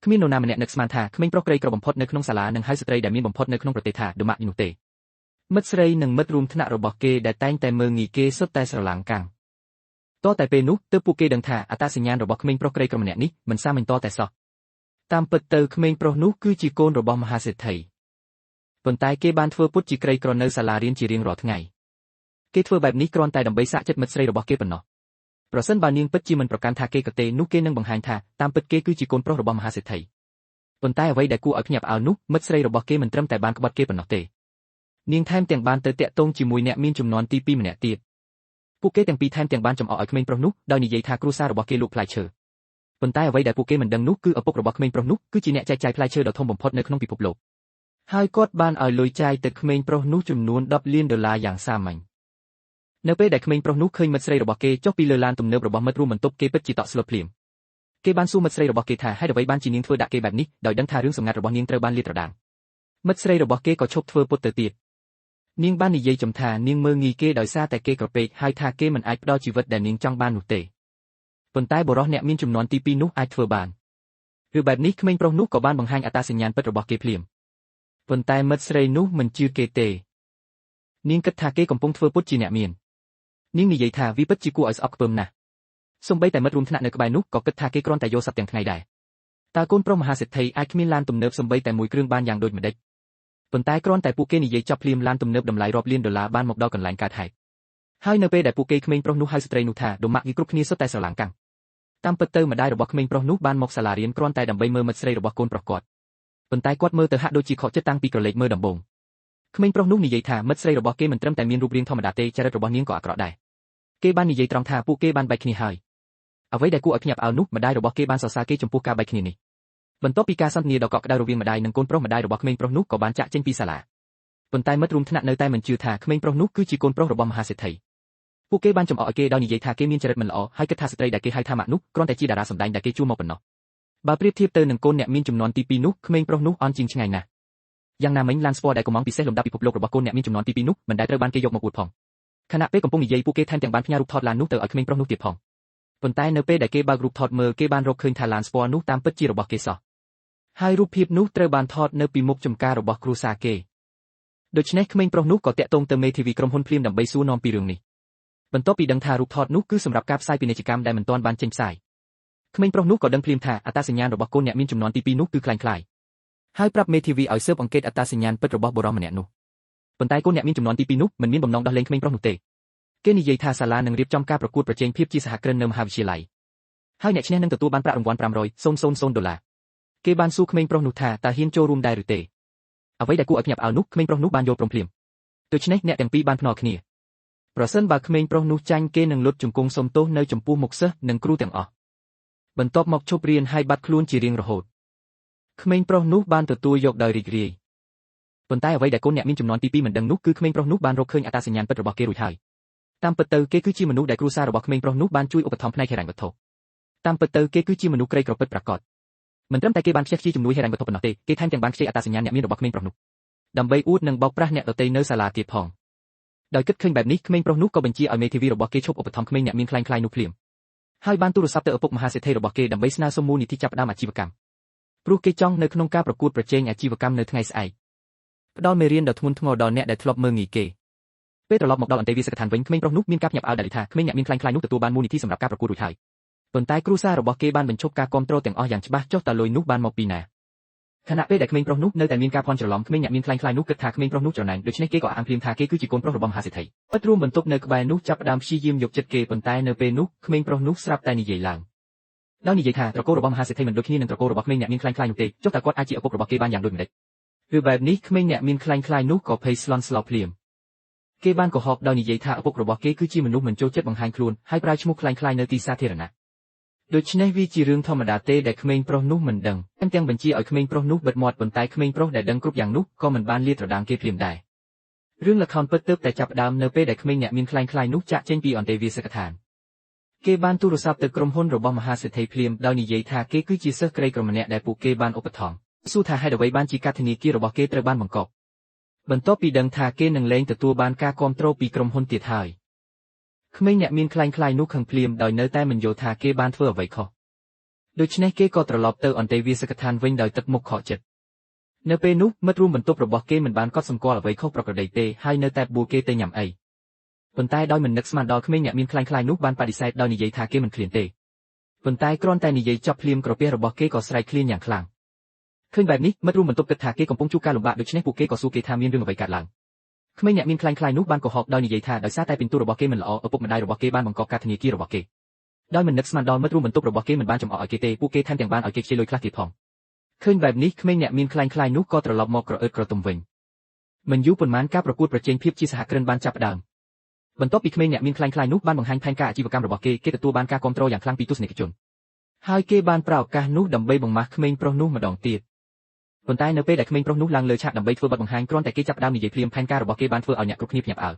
គ្មាននរណាម្នាក់នឹកស្មានថាក្មេងប្រុសក្រីក្របំផុតនៅក្នុងសាលានឹងហៅស្ត្រីដែលមានបំផុតនៅក្នុងប្រទេសថាដុម៉ាក់នោះទេមិត្តស្រីនិងមិត្តរួមថ្នាក់របស់គេដែលតែងតែមើងងាយគេសុទ្ធតែស្រឡាំងកាំងតតែពេលនោះទើបពួកគេដឹងថាអត្តសញ្ញាណរបស់ក្មេងប្រុសក្រីក្រម្នាក់នេះមិនសាមញ្ញតតែសោះតាមពិតទៅក្មេងប្រុសនោះគឺជាកូនរបស់មហាសេដ្ឋីប៉ុន្តែគេបានធ្វើពុតជាក្រីក្រនៅសាលារៀនជារៀងរាល់ថ្ងៃគេធ្វើបែបនេះគ្រាន់តែដើម្បីសាកចិត្តមិត្តស្រីរបស់គេប៉ុណ្ណោះប្រសិនបើនាងពិតជាមិនប្រកាន់ថាគេក៏ទេនោះគេនឹងបង្ហាញថាតាមពិតគេគឺជាកូនប្រុសរបស់មហាសេដ្ឋីប៉ុន្តែអ្វីដែលគួរឲ្យភ្ញាក់ផ្អើលនោះមិត្តស្រីរបស់គេមិនត្រឹមតែបានក្បត់គេប៉ុណ្ណោះទេនាងថែមទាំងបានទៅតាក់ទងជាមួយអ្នកមានចំនួនទី2ម្នាក់ទៀតពួកគេទាំងពីរថែមទាំងបានចំអកឲ្យក្មេងប្រុសនោះដោយនិយាយថាគ្រួសាររបស់គេលក់ផ្លែឈើប៉ុន្តែអ្វីដែលពួកគេមិនដឹងនោះគឺឪពុករបស់ក្មេងប្រុសនោះគឺជាអ្នកចែកចាយផ្លែឈើដ៏ធំបំផុតនៅក្នុងពិភពលោកហើយគាត់បានឲ្យលុយចាយទៅក្មេងប្រុសនោះចំនួន$10 លានយ៉ាងសាមញ្ញនៅពេលដែលក្មេងប្រុសនោះឃើញមិត្តស្រីរបស់គេចុះពីលើឡានទំនើបរបស់មិត្តរួមបន្ទប់គេពិតជាតក់ស្លុតភ្លាមគេបានសួរមិត្តស្រីរបស់គេថាហេតុអ្វីបានជានាងធ្វើដាក់គេបែបនេះដោយដឹងថារឿងសម្ងាត់របស់នាងត្រូវបានលាតត្រដាងមិត្តស្រីរបស់គេក៏ឈប់ធ្វើពុតទៅទៀតនាងបាននិយាយចំថានាងមើងងាយគេដោយសារតែគេក្រពេកហើយថាគេមិនអាចផ្ដល់ជីវិតដែលនាងចង់បាននោះទេប៉ុន្តែបុរសអ្នកមានចំនួនទី2នោះអាចធ្វើបានឬបែបនេះក្មេងប្រុសនោះក៏បានបង្ហាញអត្តសញ្ញាណពិតរបស់គេភ្លាមប៉ុន្តែមិត្តស្រីនោះមិនជឿគេទេនាងគិតថាគេកំពុងធ្វើពុតជាអ្នកមាននាងនិយាយថាវាពិតជាគួរឲ្យស្អប់ខ្ពើមណាស់សូម្បីតែមិត្តរួមថ្នាក់នៅក្បែរនោះក៏គិតថាគេគ្រាន់តែយកសັບទាំងថ្ងៃដែរតើកូនប្រុសមហាសេដ្ឋីអាចគ្មានឡានទំនើបសូម្បីតែមួយគ្រឿងបានយ៉ាងដូចម្ដេចប៉ុន្តែគ្រាន់តែពួកគេនិយាយចប់ភ្លាមឡានទំនើបតម្លៃរាប់លានដុល្លារបានមកដល់កន្លែងកើតហេតុហើយនៅពេលដែលពួកគេក្មេងប្រុសនោះហៅស្ត្រីនោះថាដុម៉ាក់គេគ្រប់គ្នាសុទ្ធតែស្រឡាំងកាំងតាមពិតទៅម្ដាយរបស់ក្មេងប្រុសនោះបានមកសាលារៀនគ្រាន់តែដើម្បីមើលមិត្តស្រីរបស់កូនប្រុសគាត់ប៉ុន្តែគាត់មើលទៅហាក់ដូចជាខកចិត្តតាំងពីក្រឡេកមើលដំបូងក្មេងប្រុសនោះនិយាយថាមិត្តស្រីរបស់គេមិនត្រឹមតែមានរូបរាងធម្មតាទេចរិតរបស់នាងក៏អាក្រក់ដែរគេបាននិយាយត្រង់ថាពួកគេបានបែកគ្នាហើយអ្វីដែលគួរឲ្យភ្ញាក់ផ្អើលនោះម្ដាយរបស់គេបានសរសើរគេចំពោះការបែកគ្នានេះបន្ទាប់ពីការសន្ទនាដ៏កក់ក្ដៅរវាងម្ដាយនិងកូនប្រុសម្ដាយរបស់ក្មេងប្រុសនោះក៏បានចាក់ចេញពីសាលាប៉ុន្តែមិត្តរួមថ្នាក់នៅតែមិនជឿថាក្មេងប្រុសនោះគឺជាកូនប្រុសរបស់មហាសេដ្ឋីពួកគេបានចំអកឲ្យគេដោយនិយាយថាគេមានចរិតមិនល្អហើយគិតថាស្ត្រីដែលគេហៅថាម៉ាក់នោះគ្រាន់តែជាតារាសម្ដែងដែលគេជួលមកប៉ុណ្ណោះបើប្រៀបធៀបទៅនឹងកូនអ្នកមានចំនួនទី2នោះក្មេងប្រុសនោះអន់ជាងឆ្ងាយណាស់យ៉ាងណាមិញឡានស្ពណ៌ដែលកំងពិសេសលំដាប់ពិភពលោករបស់កូនអ្នកមានចំនួនទី2នោះមិនដែលត្រូវបានគេយកមកអួតផងខណៈពេលកំពុងនិយាយពួកគេថែមទាំងបានផ្ញើរូបថតឡាននោះទៅឲ្យក្មេងប្រុសនោះទៀតផងប៉ុន្តែនៅពេលដែលគេបើករូបថតមើលគេបានរកឃើញថាឡានស្ពណ៌នោះតាមពិតជារបស់គេសោះហើយរូបភាពនោះត្រូវបានថតនៅពីមុខចំការរបស់គ្រួសារគេដូច្នេះក្មេងប្រុសនោះក៏តាក់ទងទៅមេធាវីក្រុមហ៊ុនភ្លាមដើម្បីសួរនាំពីរឿងនេះបន្ទាប់ពីដឹងថារូបថតនោះគឺសម្រាប់ការផ្សាយពាណិជ្ជកម្មដែលមិនទាន់បានចេញផ្សាយក្មេងប្រុសនោះក៏ដឹងភ្លាមថាអត្តសញ្ញាណរបស់កូនអ្នកមានចំនួនទី2នោះគឺคล้ายៗហើយប្រាប់មេធាវីឲ្យស៊ើបអង្កេតអត្តសញ្ញាណពិតរបស់បុរសម្នាក់នោះប៉ុន្តែកូនអ្នកមានចំនួនទី2នោះមិនមានបំណងដោះលែងក្មេងប្រុសនោះទេគេនិយាយថាសាលានឹងរៀបចំការប្រកួតប្រជែងភាពជាសហគ្រិននៅមហាវិទ្យាល័យហើយអ្នកឈ្នះនឹងទទួលបានប្រាក់រង្វាន់$500,000គេបានសួរក្មេងប្រុសនោះថាតើហ៊ានចូលរួមដែរឬទេអ្វីដែលគួរឲ្យភ្ញាក់ផ្អើលនោះក្មេងប្រុសនោះបានយល់ព្រមភ្លាមដូច្នេះអ្នកទាំងពីរបានភ្នាល់គ្នាប្រសិនបើក្មេងប្រុសនោះចាញ់គេនឹងលុតជង្គង់សុំទោសនៅចំពោះមុខសិស្សនិងគ្រូទាំងអស់បន្ទាប់មកឈប់រៀនហើយបាត់ខ្លួនជារៀងរហូតក្មេងប្រុសនោះបានទទួលយកដោយរីករាយប៉ុន្តែអ្វីដែលកូនអ្នកមានចំនួនទី2មិនដឹងនោះគឺក្មេងប្រុសនោះបានរកឃើញអត្តសញ្ញាណពិតរបស់គេរួចហើយតាមពិតទៅគេគឺជាមនុស្សដែលគ្រួសាររបស់ក្មេងប្រុសនោះបានជួយឧបត្ថម្ភផ្នែកហិរញ្ញវត្ថុតាមពិតទៅគេគឺជាមនុស្សក្រីក្រពិតប្រាកដមិនត្រឹមតែគេបានខ្ជិះខ្ជាយជំនួយហិរញ្ញវត្ថុប៉ុណ្ណោះទេគេថែមទាំងបានខ្ចីអត្តសញ្ញាណអ្នកមានរបស់ក្មេងប្រុសនោះដើម្បីអួតនិងបោកប្រាស់អ្នកដទៃនៅសាលាទៀតផងដោយគិតឃើញបែបនេះក្មេងប្រុសនោះក៏បញ្ជាឲ្យមេធាវីរបស់គេឈប់ឧបត្ថម្ភក្មេងអ្នកមានខ្លាំងៗនោះភ្លាមហើយបានទូរស័ព្ទទៅឪពុកមហាសេដ្ឋីរបស់គេដើម្បីស្នើសុំមូលនិធិចាប់ផ្ដើមអាជីវកម្មព្រោះគេចង់នៅក្នុងការប្រកួតប្រជែងអាជីវកម្មនៅថ្ងៃស្អែកផ្ដល់មេរៀនដ៏ធ្ងន់ធ្ងរដល់អ្នកដែលធ្លាប់មើលងាយគេពេលត្រឡប់មកដល់អន្តេវាសិកដ្ឋានវិញក្មេងប្រុសនោះមានការភ្ញាក់ផ្អើលដែលថាក្មេងអ្នកមានខ្លាំងៗនោះទទួលបានមូលនិធិសម្រាប់ការប្រកួតរួចហើយប៉ុន្តែគ្រួសាររបស់គេបានបញ្ឈប់ការគ្រប់គ្រងទាំងអស់យ៉ាងច្បាស់ចុះតើលុយនោះបានមកពីណាខណៈពេលដែលក្មេងប្រុសនោះនៅតែមានការភ័ន្តច្រឡំក្មេងអ្នកមានខ្លាំងៗនោះគិតថាក្មេងប្រុសនោះច្រណែនដូច្នេះគេក៏អាងភ្លាមថាគេគឺជាកូនប្រុសរបស់មហាសេដ្ឋីឥតរួមបន្ទប់នៅក្បែរនោះចាប់ផ្ដើមព្យាយាមយកចិត្តគេប៉ុន្តែនៅពេលនោះក្មេងប្រុសនោះស្រាប់តែនិយាយឡើងដោយនិយាយថាត្រកូលរបស់មហាសេដ្ឋីមិនដូចគ្នានឹងត្រកូលរបស់ក្មេងអ្នកមានខ្លាំងៗនោះទេចុះតើគាត់អាចជាឪពុករបស់គេបានយ៉ាងដូចម្តេចឬបែបនេះក្មេងអ្នកមានខ្លាំងៗនោះក៏ភ័យស្លន់ស្លោភ្លាមគេបានកុហកដោយនិយាយថាឪពុករបស់គេគឺជាមនុស្សមិនចូលចិត្តបង្ហាញខ្លួនហើយប្រើឈ្មោះខ្លាំងៗនៅទីសាធារណៈដូច្នេះវាជារឿងធម្មតាទេដែលក្មេងប្រុសនោះមិនដឹងទាំងបញ្ជាឲ្យក្មេងប្រុសនោះបិទមាត់ប៉ុន្តែក្មេងប្រុសដែលដឹងគ្រប់យ៉ាងនោះក៏មិនបានលាតត្រដាងគេភ្លាមដែររឿងល្ខោនពិតទើបតែចាប់ផ្ដើមនៅពេលដែលក្មេងអ្នកមានខ្លាំងៗនោះចាក់ចេញពីអន្តេវាសិកដ្ឋានគេបានទូរស័ព្ទទៅក្រុមហ៊ុនរបស់មហាសេដ្ឋីភ្លាមដោយនិយាយថាគេគឺជាសិស្សក្រីក្រម្នាក់ដែលពួកគេបានឧបត្ថម្ភសួរថាហេតុអ្វីបានជាការធនាគាររបស់គេត្រូវបានបង្កប់បន្ទាប់ពីដឹងថាគេនឹងលែងទទួលបានការគាំទ្រពីក្រុមហ៊ុនទៀតហើយក្មេងអ្នកមានខ្លាំងៗនោះខឹងភ្លាមដោយនៅតែមិនយល់ថាគេបានធ្វើអ្វីខុស ដូច្នេះគេក៏ត្រឡប់ទៅអន្តេវាសិកដ្ឋានវិញដោយទឹកមុខខកចិត្តនៅពេលនោះមិត្តរួមបន្ទប់របស់គេមិនបានកត់សម្គាល់អ្វីខុសប្រក្រតីទេហើយនៅតែបួលគេទៅញ៉ាំអីប៉ុន្តែដោយមិននឹកស្មានដល់ក្មេងអ្នកមានខ្លាញ់នោះបានបដិសេធដោយនិយាយថាគេមិនឃ្លានទេប៉ុន្តែគ្រាន់តែនិយាយចប់ភ្លាមក្រពះរបស់គេក៏ស្រែកឃ្លានយ៉ាងខ្លាំងឃើញបែបនេះមិត្តរួមបន្ទប់គិតថាគេកំពុងជួបការលំបាកដូច្នេះពួកគេក៏សួរគេថាមានរឿងអ្វីកើតឡើងក្មេងអ្នកមានខ្លាញ់នោះបានកុហកដោយនិយាយថាដោយសារតែពិន្ទុរបស់គេមិនល្អឪពុកម្ដាយរបស់គេបានបង្កប់ការធនាគាររបស់គេដោយមិននឹកស្មានដល់មិត្តរួមបន្ទប់របស់គេមិនបានចំអកឲ្យគេទេពួកគេថែមទាំងបានឲ្យគេខ្ចីលុយខ្លះទៀតផងឃើញបែបនេះក្មេងអ្នកមានខ្លាញ់នោះក៏ត្រឡប់មកក្រអឺតក្រទុំវិញមិនយូរប៉ុន្មានការប្រកួតប្រជែងភាពជាសហគ្រិនបានចាប់ផ្ដើមបន្ទាប់ពីក្មេងអ្នកមានខ្លាញ់នោះបានបង្ហាញផែនការអាជីវកម្មរបស់គេទទួលបានការគាំទ្រយ៉ាងខ្លាំងពីទស្សនិកជនហើយគេបានប្រើឱកាសនោះដើម្បីបង្មាស់ក្មេងប្រុសនោះម្ដងទៀតប៉ុន្តែនៅពេលដែលក្មេងប្រុសនោះឡើងលើឆាកដើម្បីធ្វើបទបង្ហាញគ្រាន់តែគេចាប់ផ្ដើមនិយាយភ្លាមផែនការរបស់គេបានធ្វើឲ្យអ្នកគ្រប់គ្នាភ្ញាក់ផ្អើល